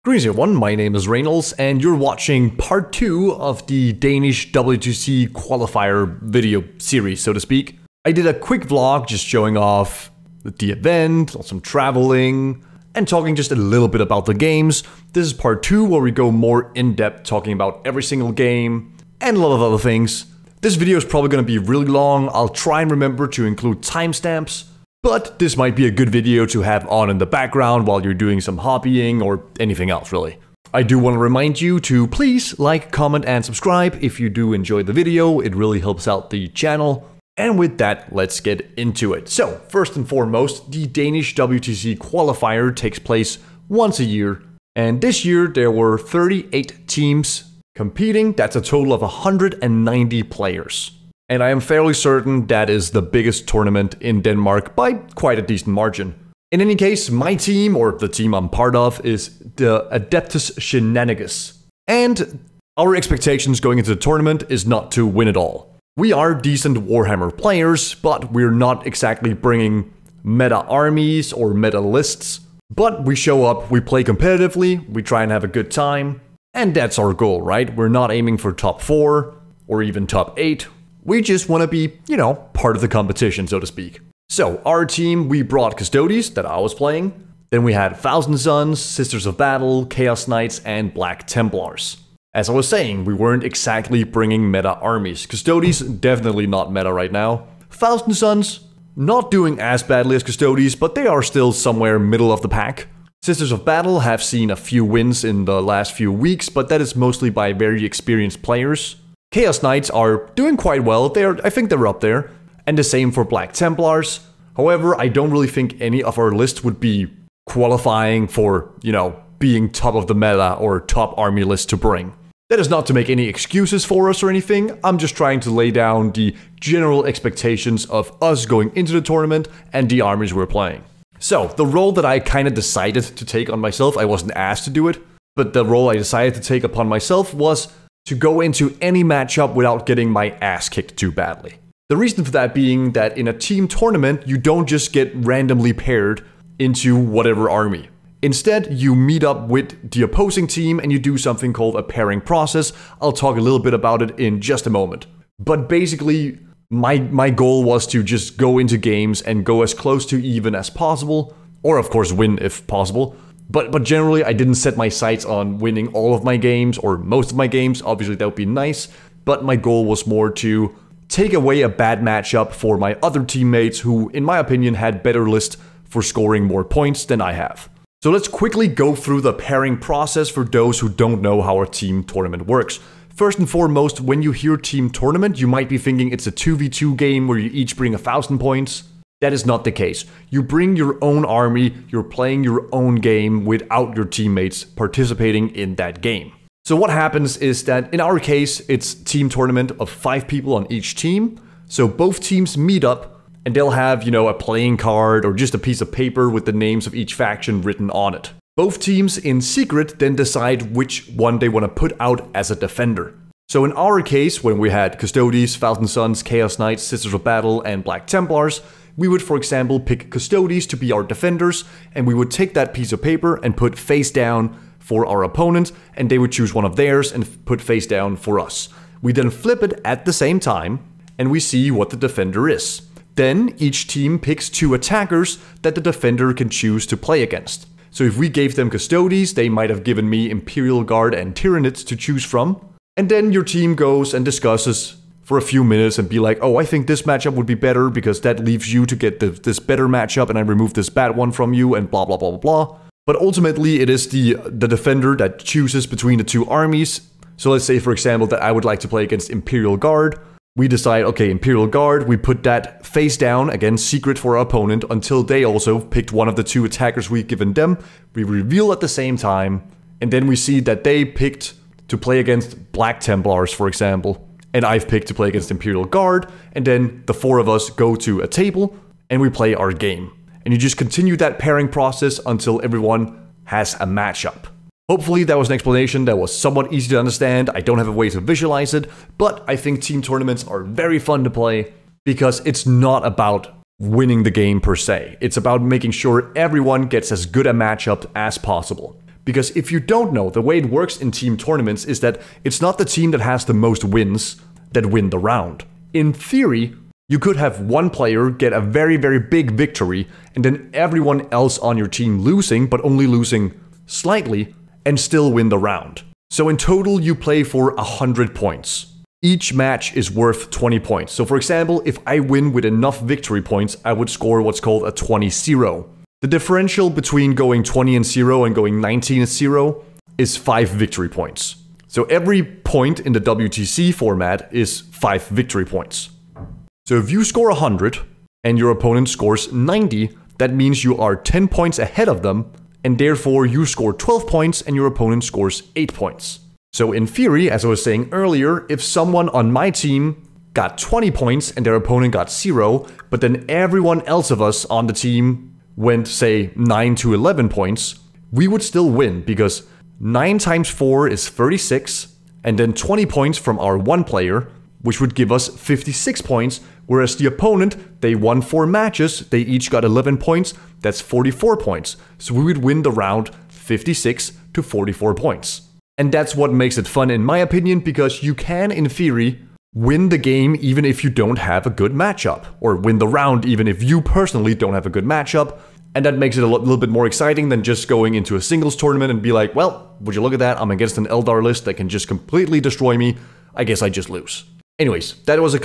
Greetings everyone, my name is Rejnols and you're watching part 2 of the Danish WTC Qualifier video series, so to speak. I did a quick vlog just showing off the event, some traveling, and talking just a little bit about the games. This is part 2 where we go more in depth talking about every single game and a lot of other things. This video is probably going to be really long. I'll try and remember to include timestamps. But this might be a good video to have on in the background while you're doing some hobbying or anything else really. I do want to remind you to please like, comment and subscribe if you do enjoy the video. It really helps out the channel. And with that, let's get into it. So first and foremost, the Danish WTC Qualifier takes place once a year. And this year there were 38 teams competing. That's a total of 190 players. And I am fairly certain that is the biggest tournament in Denmark by quite a decent margin. In any case, my team, or the team I'm part of, is the Adeptus Shenanigans. And our expectations going into the tournament is not to win it all. We are decent Warhammer players, but we're not exactly bringing meta armies or meta lists. But we show up, we play competitively, we try and have a good time. And that's our goal, right? We're not aiming for top 4 or even top 8. We just want to be, part of the competition, so to speak. So, our team, we brought Custodes, that I was playing. Then we had Thousand Sons, Sisters of Battle, Chaos Knights, and Black Templars. As I was saying, we weren't exactly bringing meta armies. Custodes, definitely not meta right now. Thousand Sons, not doing as badly as Custodes, but they are still somewhere middle of the pack. Sisters of Battle have seen a few wins in the last few weeks, but that is mostly by very experienced players. Chaos Knights are doing quite well, I think they're up there, and the same for Black Templars. However, I don't really think any of our lists would be qualifying for, being top of the meta or top army list to bring. That is not to make any excuses for us or anything, I'm just trying to lay down the general expectations of us going into the tournament and the armies we're playing. So, the role that I kind of decided to take on myself, I wasn't asked to do it, but the role I decided to take upon myself was to go into any matchup without getting my ass kicked too badly. The reason for that being that in a team tournament, you don't just get randomly paired into whatever army. Instead, you meet up with the opposing team and you do something called a pairing process. I'll talk a little bit about it in just a moment. But basically, my goal was to just go into games and go as close to even as possible, or of course win if possible. But generally, I didn't set my sights on winning all of my games or most of my games. Obviously, that would be nice. But my goal was more to take away a bad matchup for my other teammates who, in my opinion, had better lists for scoring more points than I have. So let's quickly go through the pairing process for those who don't know how a team tournament works. First and foremost, when you hear team tournament, you might be thinking it's a 2v2 game where you each bring 1,000 points. That is not the case. You bring your own army, you're playing your own game without your teammates participating in that game. So what happens is that in our case, it's team tournament of 5 people on each team. So both teams meet up and they'll have, a playing card or just a piece of paper with the names of each faction written on it. Both teams in secret then decide which one they want to put out as a defender. So in our case, when we had Custodes, Thousand Sons, Chaos Knights, Sisters of Battle, and Black Templars, we would, for example, pick Custodes to be our defenders, and we would take that piece of paper and put face down for our opponent, and they would choose one of theirs and put face down for us. We then flip it at the same time, and we see what the defender is. Then each team picks 2 attackers that the defender can choose to play against. So if we gave them Custodes, they might have given me Imperial Guard and Tyranids to choose from. And then your team goes and discusses for a few minutes and be like, oh, I think this matchup would be better because that leaves you to get this better matchup and I remove this bad one from you and blah, blah, blah, blah, blah. But ultimately, it is the defender that chooses between the 2 armies. So let's say, for example, that I would like to play against Imperial Guard. We decide, okay, Imperial Guard, we put that face down, again, secret for our opponent, until they also picked one of the 2 attackers we've given them. We reveal at the same time, and then we see that they picked to play against Black Templars, for example. And I've picked to play against Imperial Guard, and then the 4 of us go to a table, and we play our game. And you just continue that pairing process until everyone has a matchup. Hopefully that was an explanation that was somewhat easy to understand. I don't have a way to visualize it, but I think team tournaments are very fun to play because it's not about winning the game per se. It's about making sure everyone gets as good a matchup as possible. Because if you don't know, the way it works in team tournaments is that it's not the team that has the most wins that win the round. In theory, you could have one player get a very, very big victory, and then everyone else on your team losing, but only losing slightly, and still win the round. So in total, you play for 100 points. Each match is worth 20 points. So for example, if I win with enough victory points, I would score what's called a 20-0. The differential between going 20-0 and going 19-0 is 5 victory points. So every point in the WTC format is 5 victory points. So if you score 100 and your opponent scores 90, that means you are 10 points ahead of them, and therefore you score 12 points and your opponent scores 8 points. So in theory, as I was saying earlier, if someone on my team got 20 points and their opponent got 0, but then everyone else of us on the team went, say, 9 to 11 points, we would still win, because 9 times 4 is 36, and then 20 points from our one player, which would give us 56 points, whereas the opponent, they won 4 matches, they each got 11 points, that's 44 points. So we would win the round 56 to 44 points. And that's what makes it fun in my opinion, because you can, in theory, win the game even if you don't have a good matchup, or win the round even if you personally don't have a good matchup. And that makes it a little bit more exciting than just going into a singles tournament and be like, well, would you look at that, I'm against an Eldar list that can just completely destroy me, I guess I just lose. Anyways, that was a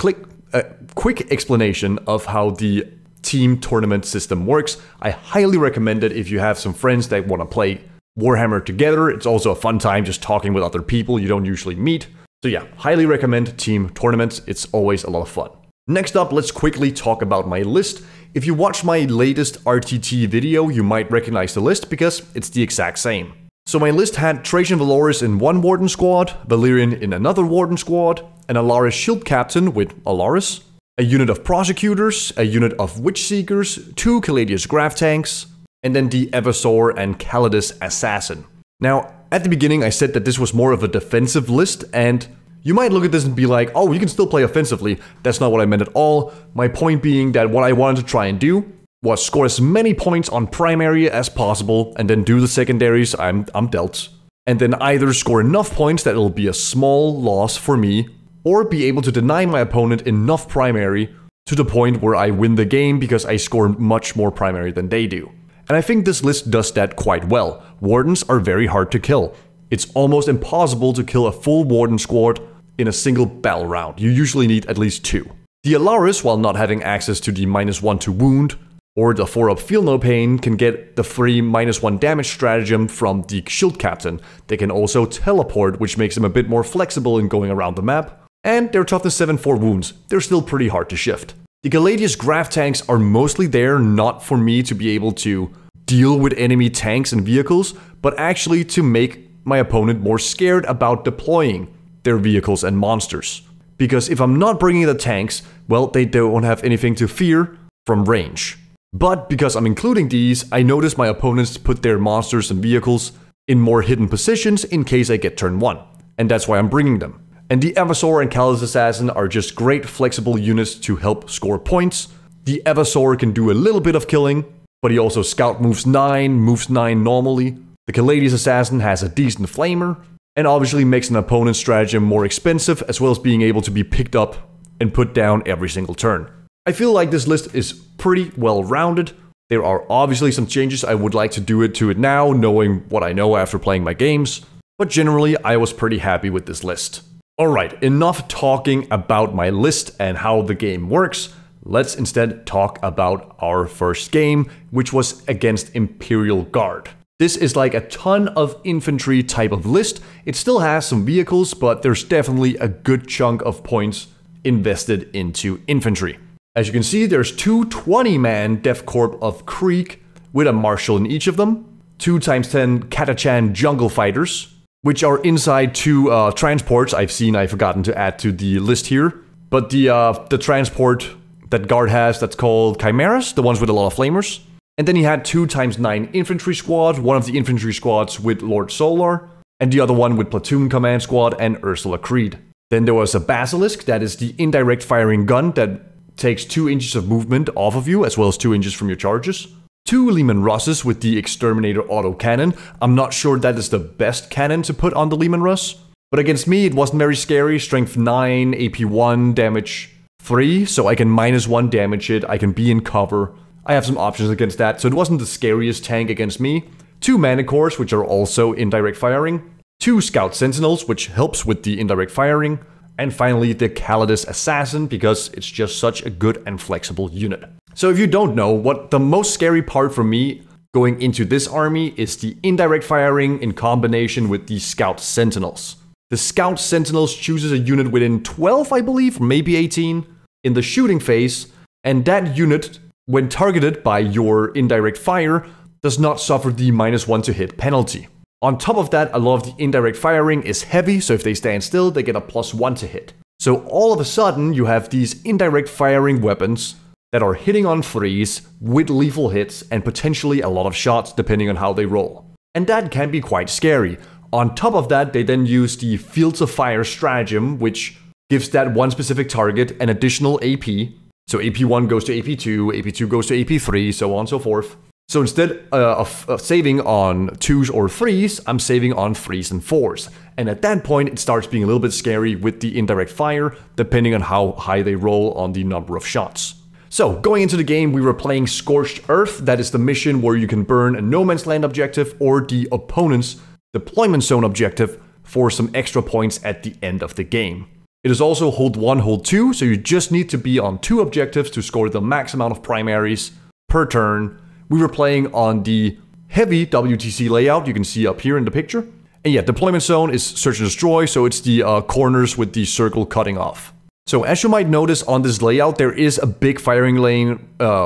quick explanation of how the team tournament system works. I highly recommend it if you have some friends that want to play Warhammer together. It's also a fun time just talking with other people you don't usually meet. So yeah, highly recommend team tournaments. It's always a lot of fun. Next up, let's quickly talk about my list. If you watch my latest RTT video, you might recognize the list because it's the exact same. So my list had Trajan Valoris in one Warden squad, Valerian in another Warden squad, an Alaris Shield Captain with Alaris, a unit of Prosecutors, a unit of Witch Seekers, 2 Caladius Graph Tanks, and then the Evasor and Calidus Assassin. Now, at the beginning I said that this was more of a defensive list, and you might look at this and be like, oh, you can still play offensively. That's not what I meant at all. My point being that what I wanted to try and do was score as many points on primary as possible, and then do the secondaries I'm dealt. And then either score enough points that it'll be a small loss for me, or be able to deny my opponent enough primary to the point where I win the game because I score much more primary than they do. And I think this list does that quite well. Wardens are very hard to kill. It's almost impossible to kill a full Warden squad in a single battle round. You usually need at least 2. The Alaris, while not having access to the -1 to wound, or the 4-up feel no pain, can get the free -1 damage stratagem from the Shield Captain. They can also teleport, which makes them a bit more flexible in going around the map. And they're toughness 7 for wounds. They're still pretty hard to shift. The Caladius Graph Tanks are mostly there not for me to be able to deal with enemy tanks and vehicles, but actually to make my opponent more scared about deploying their vehicles and monsters. Because if I'm not bringing the tanks, well, they don't have anything to fear from range. But because I'm including these, I notice my opponents put their monsters and vehicles in more hidden positions in case I get turn 1. And that's why I'm bringing them. And the Evasor and Calidus Assassin are just great flexible units to help score points. The Evasor can do a little bit of killing, but he also scout moves 9 normally. The Caladius Assassin has a decent flamer, and obviously makes an opponent's stratagem more expensive, as well as being able to be picked up and put down every single turn. I feel like this list is pretty well rounded. There are obviously some changes I would like to do to it now, knowing what I know after playing my games, but generally I was pretty happy with this list. Alright, enough talking about my list and how the game works. Let's instead talk about our first game, which was against Imperial Guard. This is like a ton of infantry type of list. It still has some vehicles, but there's definitely a good chunk of points invested into infantry. As you can see, there's 2 20-man Death Corps of Krieg with a marshal in each of them, 2 × 10 Katachan Jungle Fighters, which are inside 2 transports I've forgotten to add to the list here. But the transport that Guard has, that's called Chimeras, the ones with a lot of flamers. And then he had 2 × 9 infantry squad, one of the infantry squads with Lord Solar, and the other one with Platoon Command Squad and Ursula Creed. Then there was a Basilisk, that is the indirect firing gun that takes 2 inches of movement off of you, as well as 2 inches from your charges. 2 Leman Russes with the Exterminator autocannon. I'm not sure that is the best cannon to put on the Leman Russ, but against me it wasn't very scary. Strength 9, AP 1, damage 3, so I can -1 damage it, I can be in cover. I have some options against that, so it wasn't the scariest tank against me. 2 Manticores, which are also indirect firing. 2 Scout Sentinels, which helps with the indirect firing. And finally, the Calidus Assassin, because it's just such a good and flexible unit. So if you don't know, what the most scary part for me going into this army is the indirect firing in combination with the Scout Sentinels. The Scout Sentinels chooses a unit within 12, I believe, or maybe 18, in the shooting phase, and that unit, when targeted by your indirect fire, does not suffer the -1 to hit penalty. On top of that, a lot of the indirect firing is heavy, so if they stand still, they get a +1 to hit. So all of a sudden, you have these indirect firing weapons that are hitting on 3s with lethal hits and potentially a lot of shots depending on how they roll. And that can be quite scary. On top of that, they then use the Fields of Fire stratagem, which gives that one specific target an additional AP. So AP1 goes to AP2, AP2 goes to AP3, so on and so forth. So instead of saving on 2s or 3s, I'm saving on 3s and 4s. And at that point, it starts being a little bit scary with the indirect fire, depending on how high they roll on the number of shots. So, going into the game, we were playing Scorched Earth. That is the mission where you can burn a no man's land objective or the opponent's deployment zone objective for some extra points at the end of the game. It is also hold 1, hold 2, so you just need to be on 2 objectives to score the max amount of primaries per turn. We were playing on the heavy WTC layout, you can see up here in the picture. And yeah, deployment zone is search and destroy, so it's the corners with the circle cutting off. So as you might notice on this layout, there is a big firing lane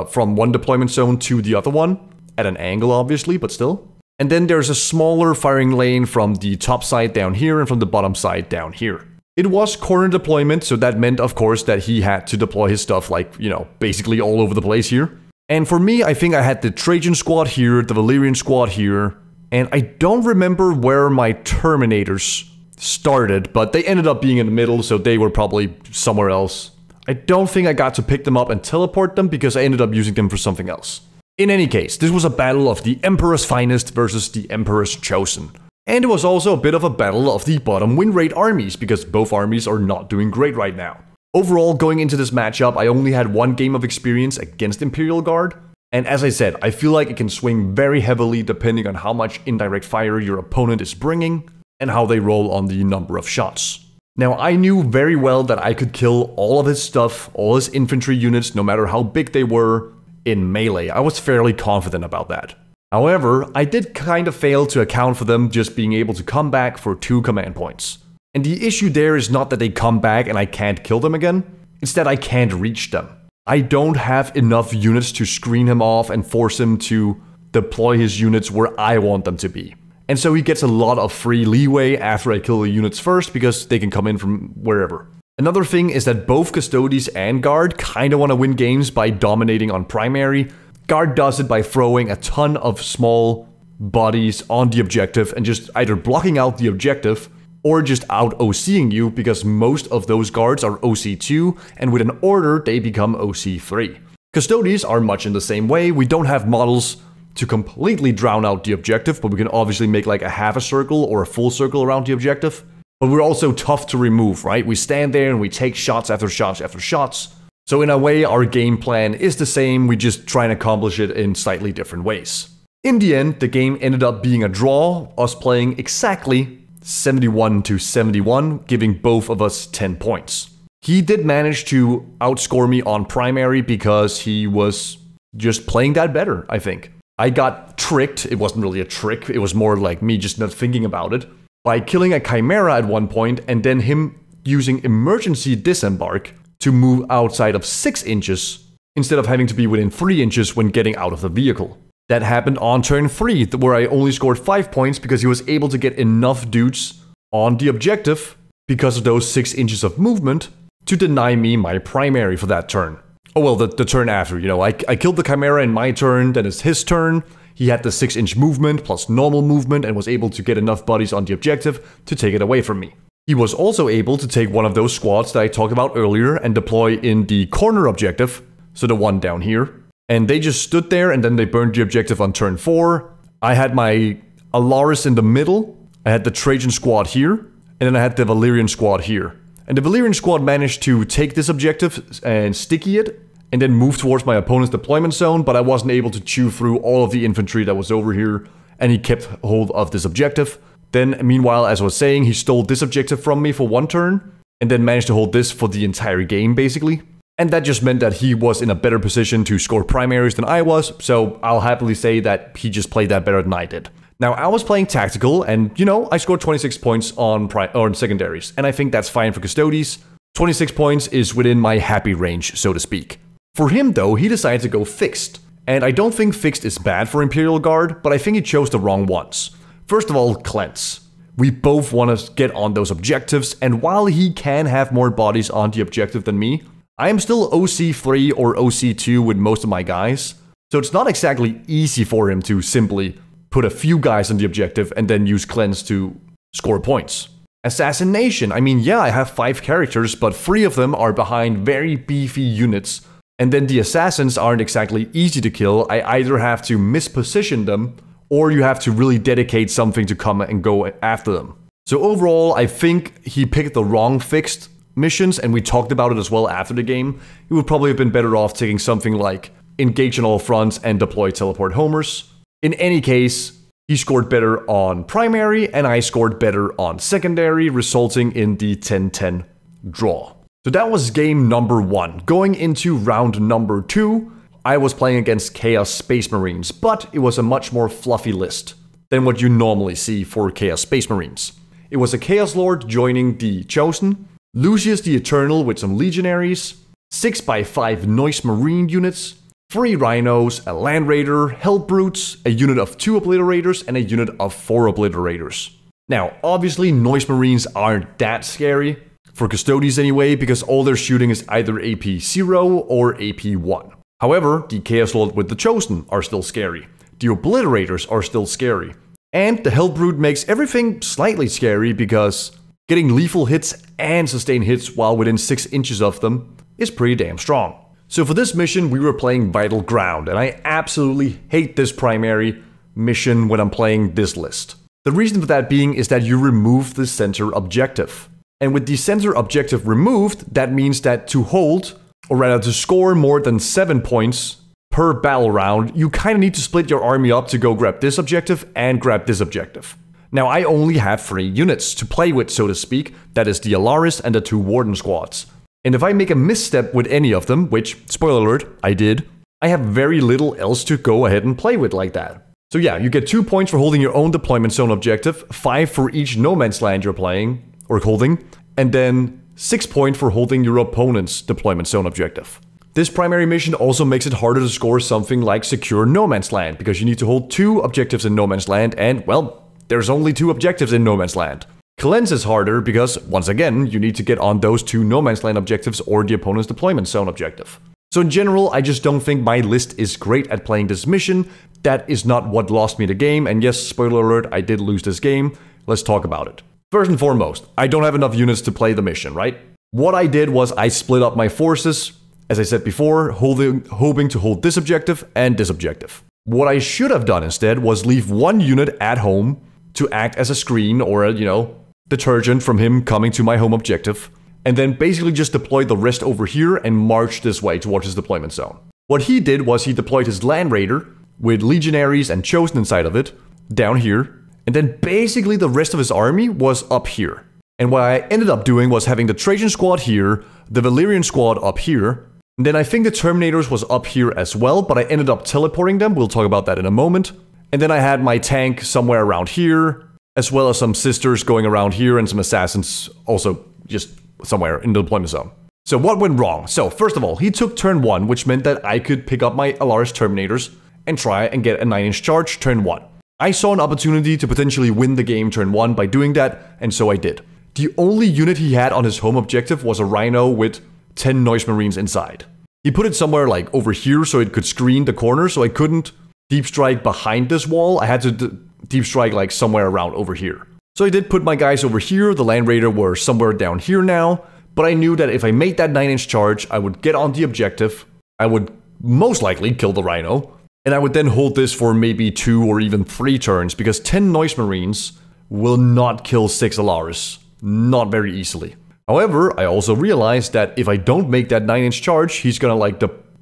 from one deployment zone to the other one, at an angle obviously, but still. And then there's a smaller firing lane from the top side down here and from the bottom side down here. It was corner deployment, so that meant of course that he had to deploy his stuff like, you know, basically all over the place here. And for me, I think I had the Trajan squad here, the Valyrian squad here, and I don't remember where my Terminators started, but they ended up being in the middle, so they were probably somewhere else. I don't think I got to pick them up and teleport them because I ended up using them for something else. In any case, this was a battle of the Emperor's Finest versus the Emperor's Chosen. And it was also a bit of a battle of the bottom win rate armies, because both armies are not doing great right now. Overall, going into this matchup, I only had 1 game of experience against Imperial Guard. And as I said, I feel like it can swing very heavily depending on how much indirect fire your opponent is bringing and how they roll on the number of shots. Now, I knew very well that I could kill all of his stuff, all his infantry units, no matter how big they were, in melee. I was fairly confident about that. However, I did kind of fail to account for them just being able to come back for 2 command points. And the issue there is not that they come back and I can't kill them again, it's that I can't reach them. I don't have enough units to screen him off and force him to deploy his units where I want them to be. And so he gets a lot of free leeway after I kill the units first because they can come in from wherever. Another thing is that both Custodes and Guard kinda wanna win games by dominating on primary. Guard does it by throwing a ton of small bodies on the objective and just either blocking out the objective or just out OCing you, because most of those guards are OC2, and with an order they become OC3. Custodes are much in the same way. We don't have models to completely drown out the objective, but we can obviously make like a half a circle or a full circle around the objective. But we're also tough to remove, right? We stand there and we take shots after shots after shots. So in a way, our game plan is the same, we just try and accomplish it in slightly different ways. In the end, the game ended up being a draw, us playing exactly 71-71, giving both of us 10 points. He did manage to outscore me on primary because he was just playing that better, I think. I got tricked, it wasn't really a trick, it was more like me just not thinking about it, by killing a Chimera at one point and then him using emergency disembark to move outside of 6 inches instead of having to be within 3 inches when getting out of the vehicle. That happened on turn 3, where I only scored 5 points because he was able to get enough dudes on the objective because of those 6 inches of movement to deny me my primary for that turn. Oh well, the turn after, you know, I killed the Chimera in my turn, then it's his turn. He had the 6-inch movement plus normal movement and was able to get enough bodies on the objective to take it away from me. He was also able to take one of those squads that I talked about earlier and deploy in the corner objective, so the one down here, And they just stood there and then they burned the objective on turn 4. I had my Aeldari in the middle. I had the Trajan squad here. And then I had the Valyrian squad here. And the Valyrian squad managed to take this objective and sticky it. And then move towards my opponent's deployment zone. But I wasn't able to chew through all of the infantry that was over here. And he kept hold of this objective. Then, meanwhile, as I was saying, he stole this objective from me for 1 turn. And then managed to hold this for the entire game, basically. And that just meant that he was in a better position to score primaries than I was, so I'll happily say that he just played that better than I did. Now, I was playing tactical, and, you know, I scored 26 points on secondaries, and I think that's fine for Custodes. 26 points is within my happy range, so to speak. For him, though, he decided to go fixed. And I don't think fixed is bad for Imperial Guard, but I think he chose the wrong ones. First of all, cleanse. We both want to get on those objectives, and while he can have more bodies on the objective than me, I am still OC3 or OC2 with most of my guys, so it's not exactly easy for him to simply put a few guys on the objective and then use cleanse to score points. Assassination, I mean, yeah, I have 5 characters, but 3 of them are behind very beefy units, and then the assassins aren't exactly easy to kill. I either have to misposition them, or you have to really dedicate something to come and go after them. So overall, I think he picked the wrong fixed missions, and we talked about it as well after the game. He would probably have been better off taking something like engage on all fronts and deploy teleport homers. In any case, he scored better on primary, and I scored better on secondary, resulting in the 10-10 draw. So that was game number 1. Going into round number 2, I was playing against Chaos Space Marines, but it was a much more fluffy list than what you normally see for Chaos Space Marines. It was a Chaos Lord joining the Chosen, Lucius the Eternal with some Legionaries, 6x5 Noise Marine units, 3 Rhinos, a Land Raider, Hell Brutes, a unit of 2 Obliterators, and a unit of 4 Obliterators. Now, obviously, Noise Marines aren't that scary, for Custodes anyway, because all they're shooting is either AP 0 or AP 1. However, the Chaos Lord with the Chosen are still scary, the Obliterators are still scary, and the Hellbrute makes everything slightly scary because getting lethal hits and sustained hits while within 6 inches of them is pretty damn strong. So for this mission, we were playing Vital Ground, and I absolutely hate this primary mission when I'm playing this list. The reason for that being is that you remove the center objective. And with the center objective removed, that means that to hold, or rather to score more than 7 points per battle round, you kind of need to split your army up to go grab this objective and grab this objective. Now, I only have 3 units to play with, so to speak. That is the Aeldari and the 2 Warden squads. And if I make a misstep with any of them, which, spoiler alert, I did, I have very little else to go ahead and play with like that. So yeah, you get 2 points for holding your own deployment zone objective, 5 for each no man's land you're playing, or holding, and then 6 points for holding your opponent's deployment zone objective. This primary mission also makes it harder to score something like secure no man's land, because you need to hold 2 objectives in no man's land, and, well, there's only 2 objectives in no man's land. Cleanse is harder because, once again, you need to get on those 2 no man's land objectives or the opponent's deployment zone objective. So in general, I just don't think my list is great at playing this mission. That is not what lost me the game, and yes, spoiler alert, I did lose this game. Let's talk about it. First and foremost, I don't have enough units to play the mission, right? What I did was I split up my forces, as I said before, hoping to hold this objective and this objective. What I should have done instead was leave 1 unit at home to act as a screen or a, detergent from him coming to my home objective, and then basically just deploy the rest over here and march this way towards his deployment zone. What he did was he deployed his Land Raider with Legionaries and Chosen inside of it, down here, and then basically the rest of his army was up here. And what I ended up doing was having the Trajan squad here, the Valyrian squad up here, and then I think the Terminators was up here as well, but I ended up teleporting them, we'll talk about that in a moment. And then I had my tank somewhere around here, as well as some sisters going around here and some assassins also just somewhere in the deployment zone. So what went wrong? So first of all, he took turn 1, which meant that I could pick up my Aeldari Terminators and try and get a 9-inch charge turn 1. I saw an opportunity to potentially win the game turn 1 by doing that, and so I did. The only unit he had on his home objective was a Rhino with 10 Noise Marines inside. He put it somewhere like over here so it could screen the corner, so I couldn't deep strike behind this wall. I had to deep strike like somewhere around over here. So I did put my guys over here, the Land Raider were somewhere down here now, but I knew that if I made that 9-inch charge, I would get on the objective, I would most likely kill the Rhino. And I would then hold this for maybe 2 or even 3 turns, because 10 Noise Marines will not kill 6 Aeldari. Not very easily. However, I also realized that if I don't make that 9-inch charge, he's gonna like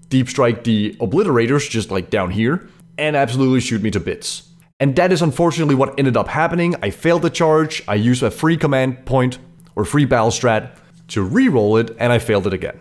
deep strike the Obliterators just like down here and absolutely shoot me to bits. And that is unfortunately what ended up happening. I failed the charge, I used a free command point or free battle strat to re-roll it, and I failed it again.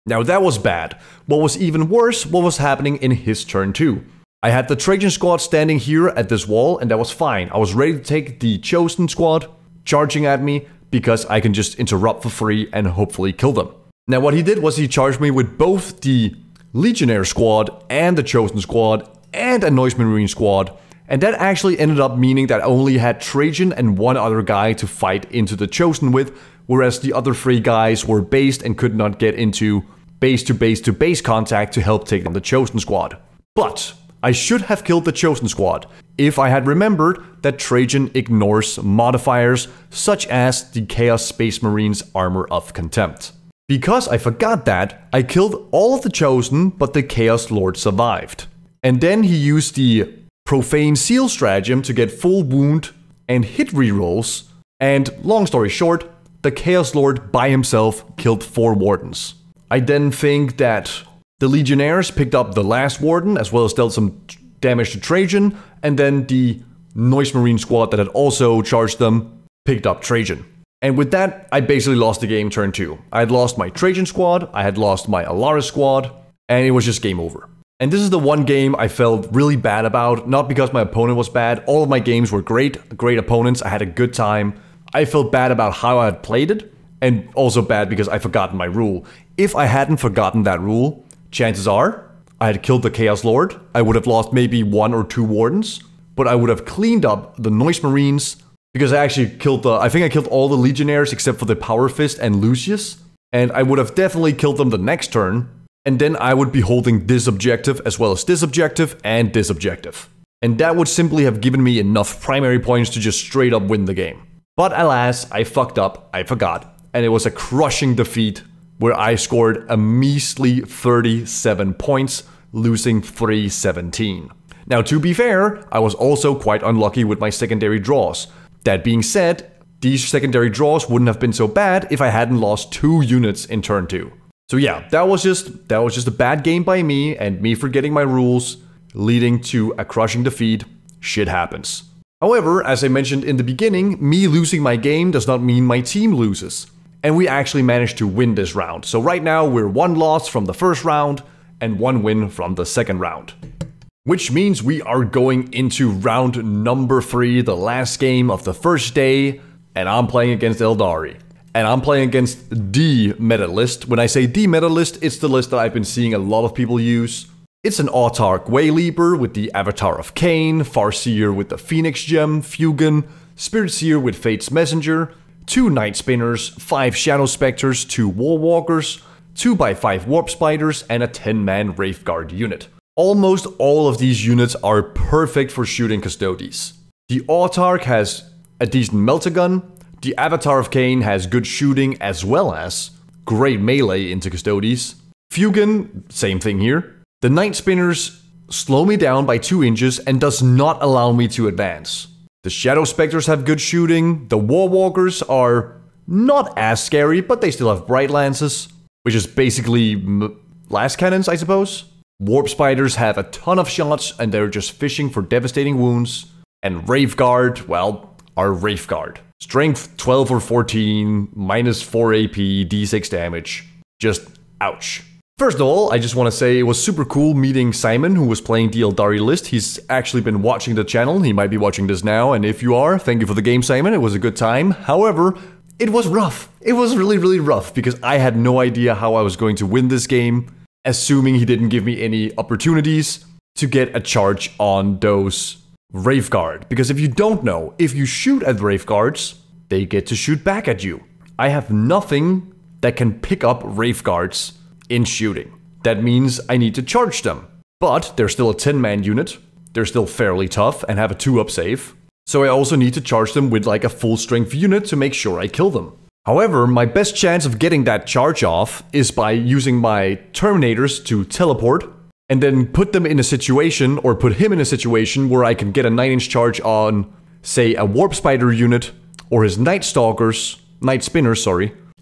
Now that was bad. What was even worse, what was happening in his turn 2. I had the Trajan squad standing here at this wall, and that was fine. I was ready to take the Chosen squad charging at me, because I can just interrupt for free and hopefully kill them. Now what he did was he charged me with both the Legionnaire squad and the Chosen squad and a Noise Marine squad, and that actually ended up meaning that I only had Trajan and 1 other guy to fight into the Chosen with, whereas the other 3 guys were based and could not get into base to base to base contact to help take down the Chosen squad. But I should have killed the Chosen squad if I had remembered that Trajan ignores modifiers such as the Chaos Space Marine's Armor of Contempt. Because I forgot that, I killed all of the Chosen, but the Chaos Lord survived. And then he used the Profane Seal stratagem to get full wound and hit rerolls, and long story short, the Chaos Lord by himself killed 4 Wardens. I then think that the Legionnaires picked up the last Warden, as well as dealt some damage to Trajan, and then the Noise Marine squad that had also charged them picked up Trajan. And with that, I basically lost the game turn 2. I had lost my Trajan squad, I had lost my Aeldari squad, and it was just game over. And this is the one game I felt really bad about, not because my opponent was bad. All of my games were great opponents, I had a good time. I felt bad about how I had played it, and also bad because I forgotten my rule. If I hadn't forgotten that rule, chances are I had killed the Chaos Lord, I would have lost maybe 1 or 2 Wardens, but I would have cleaned up the Noise Marines, because I actually killed I think I killed all the Legionnaires except for the Power Fist and Lucius, and I would have definitely killed them the next turn, and then I would be holding this objective as well as this objective and this objective. And that would simply have given me enough primary points to just straight up win the game. But alas, I fucked up, I forgot, and it was a crushing defeat where I scored a measly 37 points, losing 317. Now to be fair, I was also quite unlucky with my secondary draws. That being said, these secondary draws wouldn't have been so bad if I hadn't lost 2 units in turn 2. So yeah, that was just a bad game by me and me forgetting my rules, leading to a crushing defeat. Shit happens. However, as I mentioned in the beginning, me losing my game does not mean my team loses. And we actually managed to win this round. So right now we're 1 loss from the first round and 1 win from the second round. Which means we are going into round number 3, the last game of the first day, and I'm playing against Aeldari. And I'm playing against the meta list. When I say the meta list, it's the list that I've been seeing a lot of people use. It's an Autarch Wayleaper with the Avatar of Cain, Farseer with the Phoenix Gem, Fugan, Spirit Seer with Fate's Messenger, 2 Night Spinners, 5 Shadow Specters, 2 Warwalkers, 2x5 Warp Spiders, and a 10-man Wraithguard unit. Almost all of these units are perfect for shooting Custodes. The Autarch has a decent melta-gun, the Avatar of Cain has good shooting as well as great melee into Custodes. Fugan, same thing here. The Night Spinners slow me down by 2 inches and does not allow me to advance. The Shadow Specters have good shooting, the Warwalkers are not as scary, but they still have Bright Lances, which is basically blast cannons, I suppose. Warp Spiders have a ton of shots and they're just fishing for devastating wounds. And Wraithguard, well, our Wraithguard. Strength 12 or 14, minus 4 AP, d6 damage. Just ouch. First of all, I just want to say it was super cool meeting Simon, who was playing the Eldari list. He's actually been watching the channel, he might be watching this now, and if you are, thank you for the game, Simon, it was a good time. However, it was rough. It was really, really rough, because I had no idea how I was going to win this game, assuming he didn't give me any opportunities to get a charge on those Wraithguard. Because if you don't know, if you shoot at Wraithguards, they get to shoot back at you. I have nothing that can pick up Wraithguards in shooting. That means I need to charge them. But they're still a 10-man unit, they're still fairly tough and have a 2-up save. So I also need to charge them with like a full strength unit to make sure I kill them. However, my best chance of getting that charge off is by using my Terminators to teleport and then put them in a situation, or put him in a situation where I can get a 9-inch charge on, say, a Warp Spider unit or his Night Spinners,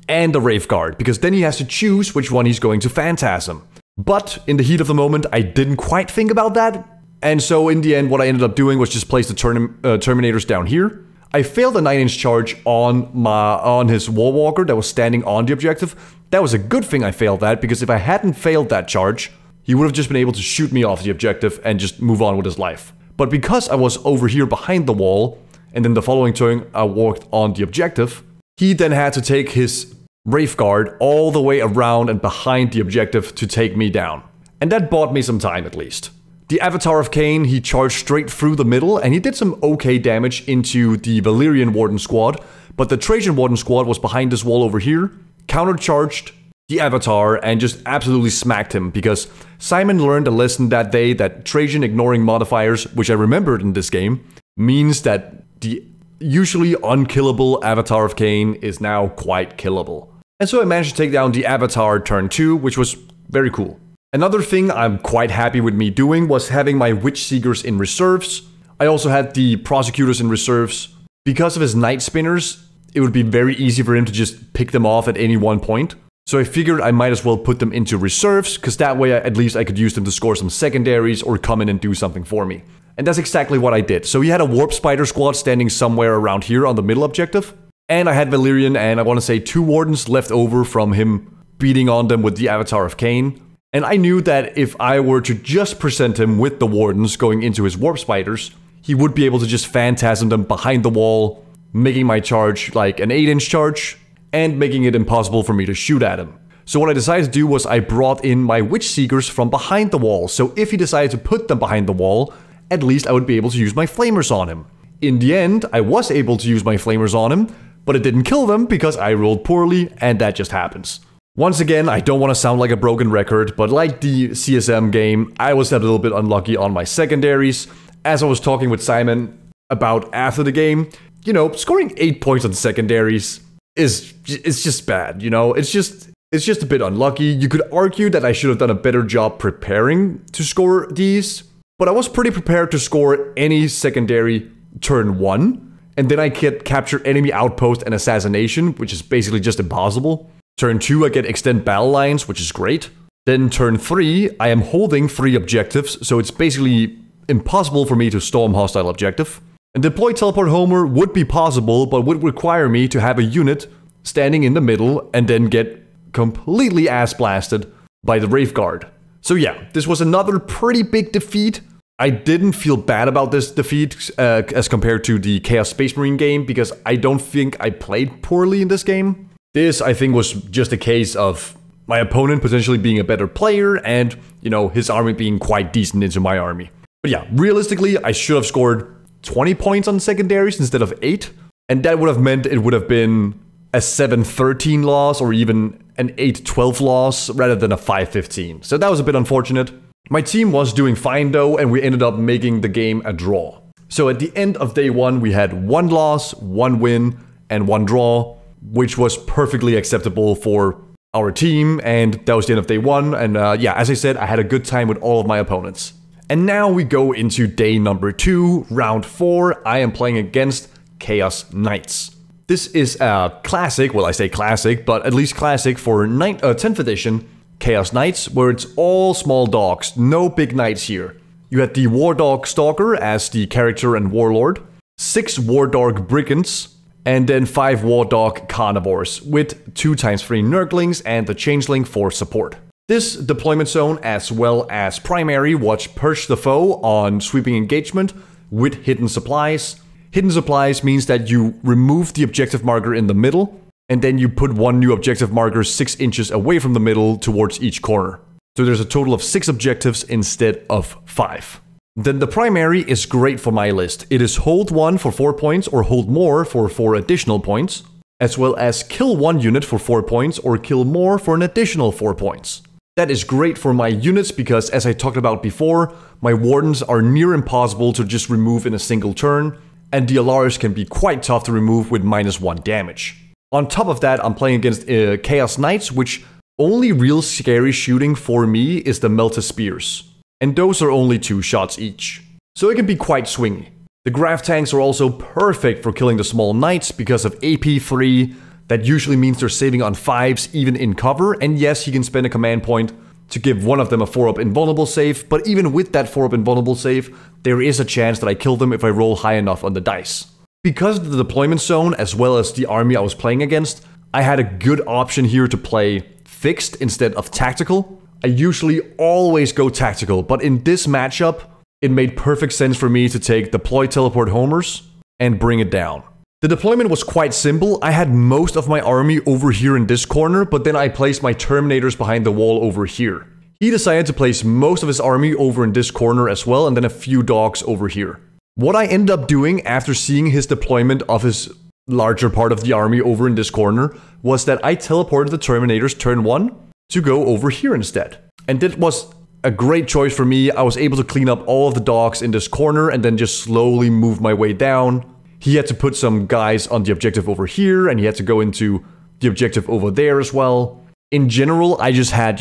and the Wraith Guard, because then he has to choose which one he's going to Phantasm. But in the heat of the moment, I didn't quite think about that, and so in the end, what I ended up doing was just place the Terminators down here. I failed a 9-inch charge on his Warwalker that was standing on the objective. That was a good thing I failed that, because if I hadn't failed that charge, he would have just been able to shoot me off the objective and just move on with his life. But because I was over here behind the wall, and then the following turn I walked on the objective, he then had to take his Wraith Guard all the way around and behind the objective to take me down. And that bought me some time at least. The Avatar of Khaine, he charged straight through the middle, and he did some okay damage into the Valyrian Warden squad, but the Trajan Warden squad was behind this wall over here, countercharged the Avatar, and just absolutely smacked him, because Simon learned a lesson that day that Trajan ignoring modifiers, which I remembered in this game, means that the usually unkillable Avatar of Khaine is now quite killable. And so I managed to take down the Avatar turn 2, which was very cool. Another thing I'm quite happy with me doing was having my Witch Seekers in reserves. I also had the Prosecutors in reserves. Because of his Night Spinners, it would be very easy for him to just pick them off at any one point. So I figured I might as well put them into reserves, because that way at least I could use them to score some secondaries or come in and do something for me. And that's exactly what I did. So he had a Warp Spider squad standing somewhere around here on the middle objective. And I had Valyrian and I want to say 2 Wardens left over from him beating on them with the Avatar of Khaine. And I knew that if I were to just present him with the Wardens going into his Warp Spiders, he would be able to just Phantasm them behind the wall, making my charge like an 8-inch charge, and making it impossible for me to shoot at him. So what I decided to do was I brought in my Witch Seekers from behind the wall, so if he decided to put them behind the wall, at least I would be able to use my Flamers on him. In the end, I was able to use my Flamers on him, but it didn't kill them because I rolled poorly, and that just happens. Once again, I don't want to sound like a broken record, but like the CSM game, I was a little bit unlucky on my secondaries. As I was talking with Simon about after the game, you know, scoring 8 points on secondaries is just bad, you know? It's just a bit unlucky. You could argue that I should have done a better job preparing to score these, but I was pretty prepared to score any secondary turn 1, and then I get capture enemy outpost and assassination, which is basically just impossible. Turn 2, I get extend battle lines, which is great. Then turn 3, I am holding 3 objectives, so it's basically impossible for me to storm hostile objective. And deploy teleport Homer would be possible, but would require me to have a unit standing in the middle and then get completely ass blasted by the Wraith Guard. So yeah, this was another pretty big defeat. I didn't feel bad about this defeat as compared to the Chaos Space Marine game, because I don't think I played poorly in this game. This, I think, was just a case of my opponent potentially being a better player and, you know, his army being quite decent into my army. But yeah, realistically, I should have scored 20 points on secondaries instead of 8. And that would have meant it would have been a 7-13 loss or even an 8-12 loss rather than a 5-15. So that was a bit unfortunate. My team was doing fine though, and we ended up making the game a draw. So at the end of day 1, we had 1 loss, 1 win, and 1 draw, which was perfectly acceptable for our team, and that was the end of day 1, and yeah, as I said, I had a good time with all of my opponents. And now we go into day number 2, round 4, I am playing against Chaos Knights. This is a classic, well I say classic, but at least classic for 10th edition Chaos Knights, where it's all small dogs, no big knights here. You had the War Dog Stalker as the character and warlord, 6 War Dog Brigands, and then 5 War Dog Carnivores, with 2x3 Nurglings and the Changeling for support. This deployment zone, as well as primary, was Purge the Foe on sweeping engagement with Hidden Supplies. Hidden Supplies means that you remove the objective marker in the middle, and then you put 1 new objective marker 6 inches away from the middle towards each corner. So there's a total of 6 objectives instead of 5. Then the primary is great for my list. It is hold 1 for 4 points or hold more for 4 additional points, as well as kill 1 unit for 4 points or kill more for an additional 4 points. That is great for my units because, as I talked about before, my Wardens are near impossible to just remove in a single turn, and the Eldars can be quite tough to remove with -1 damage. On top of that, I'm playing against Chaos Knights, which only real scary shooting for me is the Melta Spears. And those are only 2 shots each. So it can be quite swingy. The Graph Tanks are also perfect for killing the small knights because of AP 3. That usually means they're saving on 5s even in cover. And yes, you can spend a command point to give one of them a 4-up invulnerable save. But even with that 4-up invulnerable save, there is a chance that I kill them if I roll high enough on the dice. Because of the deployment zone as well as the army I was playing against, I had a good option here to play fixed instead of tactical. I usually always go tactical, but in this matchup, it made perfect sense for me to take deploy teleport homers and bring it down. The deployment was quite simple. I had most of my army over here in this corner, but then I placed my Terminators behind the wall over here. He decided to place most of his army over in this corner as well, and then a few dogs over here. What I ended up doing after seeing his deployment of his larger part of the army over in this corner was that I teleported the Terminators turn 1 to go over here instead. And that was a great choice for me. I was able to clean up all of the dogs in this corner and then just slowly move my way down. He had to put some guys on the objective over here, and he had to go into the objective over there as well. In general, I just had,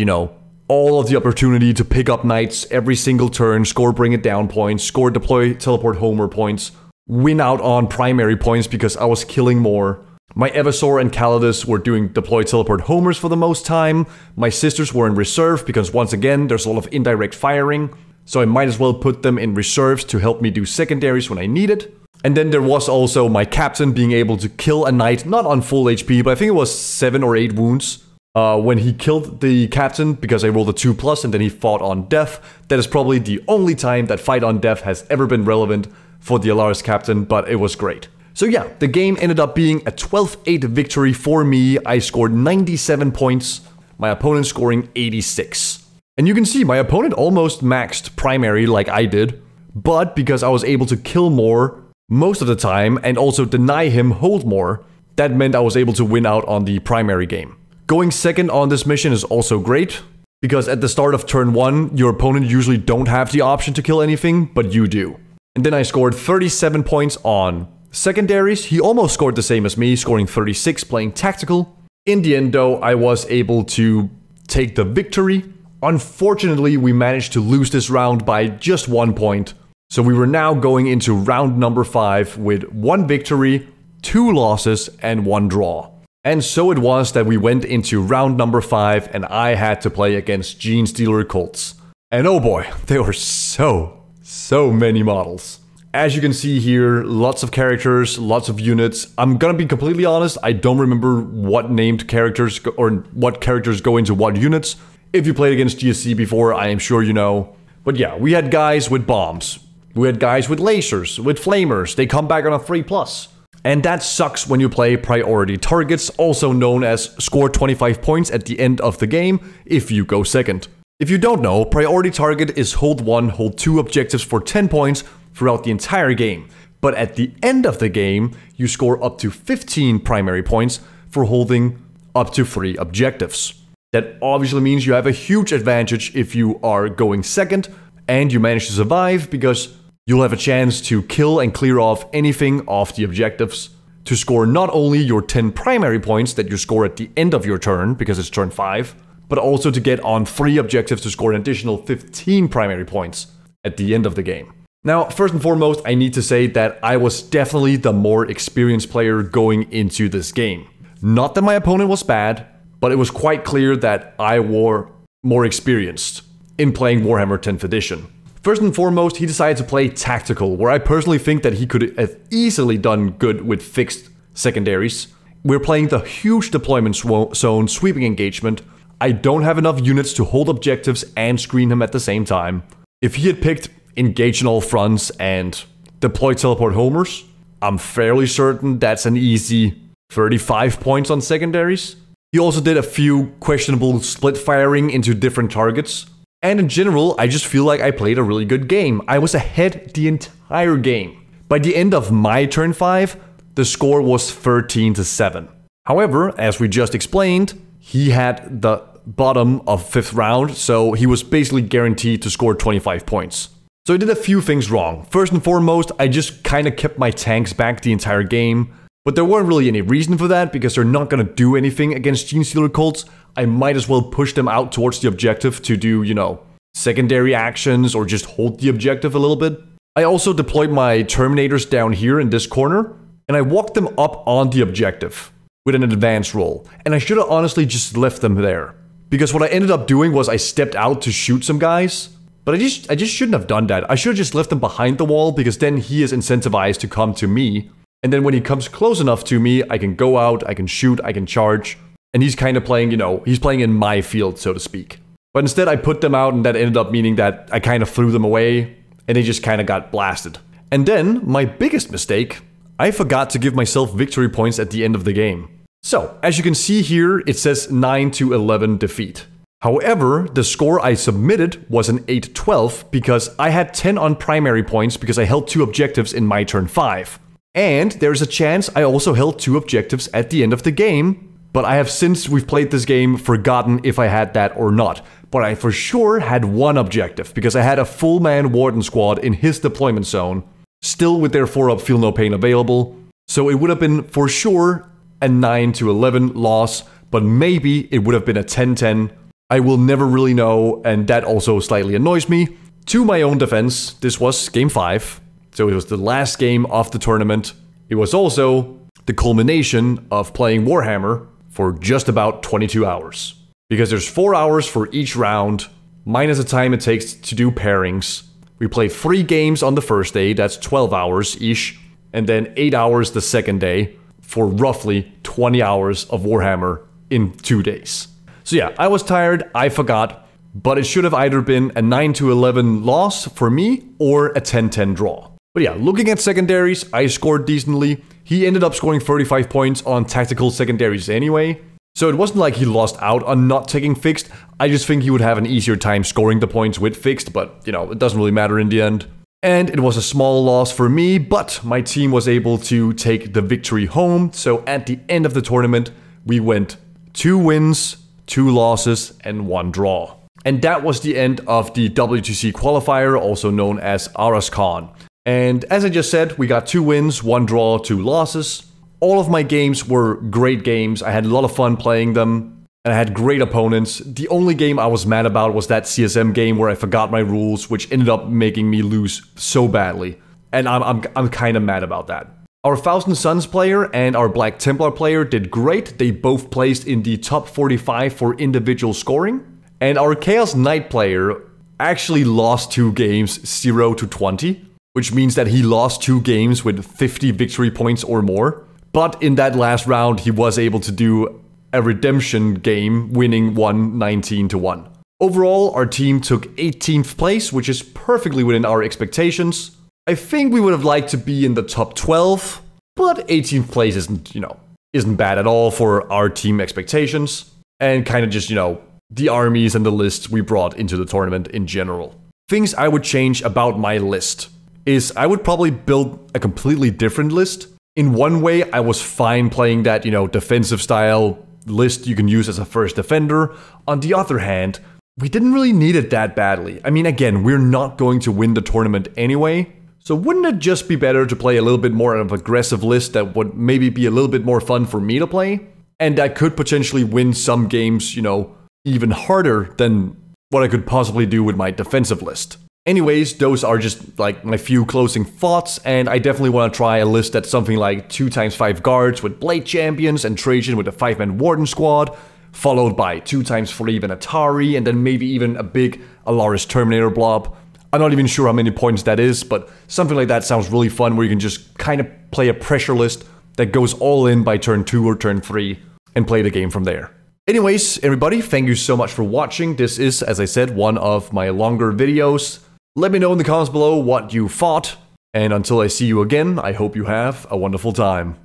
all of the opportunity to pick up knights every single turn, score bring it down points, score deploy teleport homer points, win out on primary points because I was killing more. My Evasaur and Calidus were doing deploy teleport homers for the most time. My sisters were in reserve because once again, there's a lot of indirect firing. So I might as well put them in reserves to help me do secondaries when I need it. And then there was also my captain being able to kill a knight, not on full HP, but I think it was 7 or 8 wounds. When he killed the captain, because I rolled a 2+ and then he fought on death. That is probably the only time that fight on death has ever been relevant for the Eldar captain, but it was great. So yeah, the game ended up being a 12-8 victory for me. I scored 97 points, my opponent scoring 86. And you can see my opponent almost maxed primary like I did, but because I was able to kill more most of the time and also deny him hold more, that meant I was able to win out on the primary game. Going second on this mission is also great, because at the start of turn 1, your opponent usually don't have the option to kill anything, but you do. And then I scored 37 points on secondaries. He almost scored the same as me, scoring 36 playing tactical. In the end though, I was able to take the victory. Unfortunately, we managed to lose this round by just 1 point. So we were now going into round number 5 with 1 victory, 2 losses, and 1 draw. And so it was that we went into round number 5 and I had to play against Genestealer cults. And oh boy, there were so many models. As you can see here, lots of characters, lots of units. I'm gonna be completely honest, I don't remember what named characters or what characters go into what units. If you played against GSC before, I am sure you know. But yeah, we had guys with bombs. We had guys with lasers, with flamers. They come back on a 3+. And that sucks when you play priority targets, also known as score 25 points at the end of the game if you go second. If you don't know, priority target is hold 1, hold 2 objectives for 10 points throughout the entire game. But at the end of the game, you score up to 15 primary points for holding up to 3 objectives. That obviously means you have a huge advantage if you are going second and you manage to survive, because you'll have a chance to kill and clear off anything off the objectives to score not only your 10 primary points that you score at the end of your turn, because it's turn 5, but also to get on 3 objectives to score an additional 15 primary points at the end of the game. Now, first and foremost, I need to say that I was definitely the more experienced player going into this game. Not that my opponent was bad, but it was quite clear that I were more experienced in playing Warhammer 10th edition. First and foremost, he decided to play tactical, where I personally think that he could have easily done good with fixed secondaries. We're playing the huge deployment zone sweeping engagement. I don't have enough units to hold objectives and screen him at the same time. If he had picked engage on all fronts and deploy teleport homers, I'm fairly certain that's an easy 35 points on secondaries. He also did a few questionable split firing into different targets. And in general, I just feel like I played a really good game. I was ahead the entire game. By the end of my turn 5, the score was 13-7. However, as we just explained, he had the bottom of 5th round, so he was basically guaranteed to score 25 points. So I did a few things wrong. First and foremost, I just kind of kept my tanks back the entire game. But there weren't really any reason for that, because they're not going to do anything against Genestealer cults. I might as well push them out towards the objective to do, you know, secondary actions or just hold the objective a little bit. I also deployed my Terminators down here in this corner, and I walked them up on the objective with an advance roll. And I should have honestly just left them there, because what I ended up doing was I stepped out to shoot some guys, but I just shouldn't have done that. I should have just left them behind the wall, because then he is incentivized to come to me. And then when he comes close enough to me, I can go out, I can shoot, I can charge. And he's kind of playing, you know, he's playing in my field, so to speak. But instead I put them out, and that ended up meaning that I kind of threw them away, and they just kind of got blasted. And then, my biggest mistake, I forgot to give myself victory points at the end of the game. So, as you can see here, it says 9-11 defeat. However, the score I submitted was an 8-12 because I had 10 on primary points because I held 2 objectives in my turn 5. And there's a chance I also held 2 objectives at the end of the game, but I have, since we've played this game, forgotten if I had that or not. But I for sure had 1 objective, because I had a full-man Warden squad in his deployment zone, still with their 4-up Feel No Pain available. So it would have been for sure a 9-11 loss, but maybe it would have been a 10-10. I will never really know, and that also slightly annoys me. To my own defense, this was game 5, so it was the last game of the tournament. It was also the culmination of playing Warhammer for just about 22 hours. Because there's 4 hours for each round, minus the time it takes to do pairings. We played 3 games on the first day, that's 12 hours-ish, and then 8 hours the second day, for roughly 20 hours of Warhammer in 2 days. So yeah, I was tired, I forgot, but it should have either been a 9-11 loss for me or a 10-10 draw. But yeah, looking at secondaries, I scored decently. He ended up scoring 35 points on tactical secondaries anyway. So it wasn't like he lost out on not taking fixed. I just think he would have an easier time scoring the points with fixed, but you know, it doesn't really matter in the end. And it was a small loss for me, but my team was able to take the victory home. So at the end of the tournament, we went 2 wins, 2 losses, and 1 draw. And that was the end of the WTC Qualifier, also known as Aroscon. And as I just said, we got 2 wins, 1 draw, 2 losses. All of my games were great games. I had a lot of fun playing them, and I had great opponents. The only game I was mad about was that CSM game where I forgot my rules, which ended up making me lose so badly. And I'm kind of mad about that. Our Thousand Suns player and our Black Templar player did great. They both placed in the top 45 for individual scoring. And our Chaos Knight player actually lost 2 games 0-20, which means that he lost 2 games with 50 victory points or more. But in that last round, he was able to do a redemption game, winning 19-1. Overall, our team took 18th place, which is perfectly within our expectations. I think we would have liked to be in the top 12, but 18th place isn't, you know, isn't bad at all for our team expectations. And kind of just, you know, the armies and the lists we brought into the tournament in general. Things I would change about my list is I would probably build a completely different list. In one way, I was fine playing that, you know, defensive style list you can use as a first defender. On the other hand, we didn't really need it that badly. I mean, again, we're not going to win the tournament anyway. So wouldn't it just be better to play a little bit more of an aggressive list that would maybe be a little bit more fun for me to play? And that could potentially win some games, you know, even harder than what I could possibly do with my defensive list. Anyways, those are just like my few closing thoughts, and I definitely want to try a list that's something like 2x5 guards with Blade Champions and Trajan with a 5-man Warden squad, followed by 2x3 Aeldari, and then maybe even a big Aeldari Terminator blob. I'm not even sure how many points that is, but something like that sounds really fun, where you can just kind of play a pressure list that goes all in by turn 2 or turn 3 and play the game from there. Anyways, everybody, thank you so much for watching. This is, as I said, one of my longer videos. Let me know in the comments below what you thought, and until I see you again, I hope you have a wonderful time.